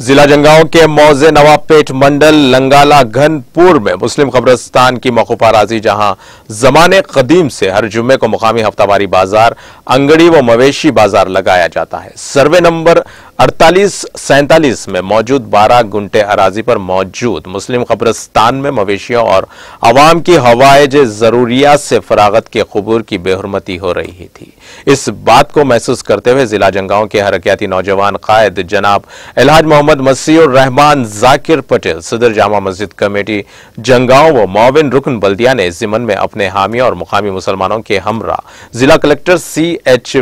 जिला जंगांव के मौजे नवाबपेट मंडल लंगाला घनपुर में मुस्लिम कब्रिस्तान की मौकूफा राजी, जहां जमाने कदीम से हर जुम्मे को मुकामी हफ्तावारी बाजार, अंगड़ी व मवेशी बाजार लगाया जाता है। सर्वे नंबर 48-47 में मौजूद 12 गुंटे अराजी पर मौजूद मुस्लिम कब्रिस्तान में मवेशियों और अवाम की हवाइज जरूरियात से फरागत के कुबूर की बेहुरमती हो रही थी। इस बात को महसूस करते हुए जिला जंगांव के हरकयाती नौजवान कायद जनाब अलहाज मोहम्मद मसीउर रहमान जाकिर पटेल, सदर जामा मस्जिद कमेटी जंगांव व मोविन रुकन बल्दिया ने इस जिमन में अपने हामियों और मुकामी मुसलमानों के हमरा जिला कलेक्टर CH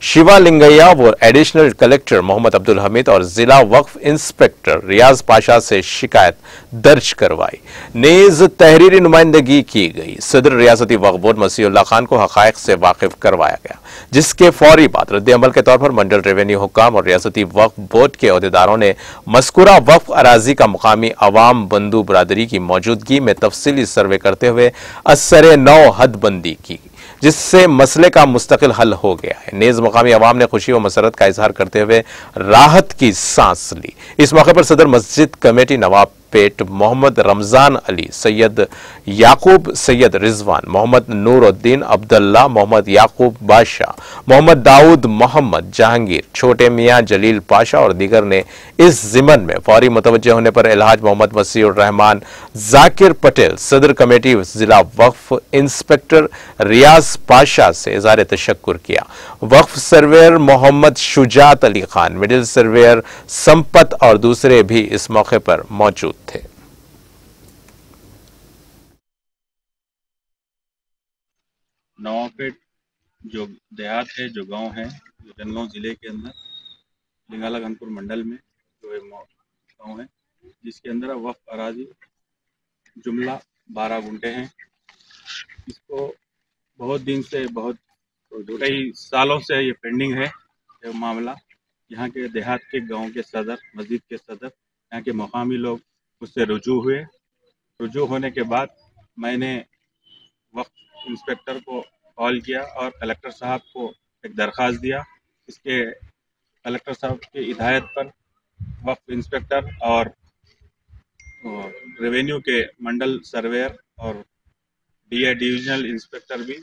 शिवालिंगैया व एडिशनल कलेक्टर मोहम्मद अब्दुल हमीद और जिला वक्फ इंस्पेक्टर रियाज पाशा से शिकायत दर्ज करवाई। नेज तहरीरी नुमाइंदगी की गई। सदर रियासती वक्फ बोर्ड मसीउल्लाह खान को हकायक से वाकिफ करवाया गया, जिसके फौरी बाद रद्द अमल के तौर पर मंडल रेवेन्यू हुक्काम और रियासती वक्फ बोर्ड के अहदेदारों ने मस्कुरा वक्फ अराजी का मुकामी अवाम बंधु बरादरी की मौजूदगी में तफसीली सर्वे करते हुए असरे नौ हदबंदी की, जिससे मसले का मुस्तकिल हल हो गया है। नेज मुकामी अवाम ने खुशी व मसरत का इजहार करते हुए राहत की सांस ली। इस मौके पर सदर मस्जिद कमेटी नवाब पेट मोहम्मद रमजान अली, सैयद याकूब सैयद रिजवान, मोहम्मद नूरुद्दीन अब्दुल्ला, मोहम्मद याकूब बादशाह, मोहम्मद दाऊद मोहम्मद जहांगीर, छोटे मियां जलील पाशा और दीगर ने इस जिमन में फौरी मुतवज्जह होने पर अलहाज मोहम्मद मसीउर रहमान जाकिर पटेल, सदर कमेटी जिला वक्फ इंस्पेक्टर रियाज पाशा से इज़हार तशक्कुर किया। वक्फ surveyor Mohammed Shujat Ali Khan, middle surveyor Sampath और दूसरे भी इस मौके पर मौजूद थे। नवाबपेट जो देहात है, जो गांव है, जो जंगांव जिले के अंदर लिंगाला घनपुर मंडल में जो गांव है, जिसके अंदर वक्फ अराजी जुमला 12 गुंटे हैं। इसको बहुत दिन से, बहुत कई सालों से ये पेंडिंग है ये मामला। यहाँ के देहात के गांव के सदर, मस्जिद के सदर, यहाँ के मकामी लोग उससे रुजू हुए। रुजू होने के बाद मैंने वक्फ इंस्पेक्टर को कॉल किया और कलेक्टर साहब को एक दरख्वास्त दिया। इसके कलेक्टर साहब की हिदायत पर वक्फ इंस्पेक्टर और रेवेन्यू के मंडल सर्वेयर और DA डिविजनल इंस्पेक्टर भी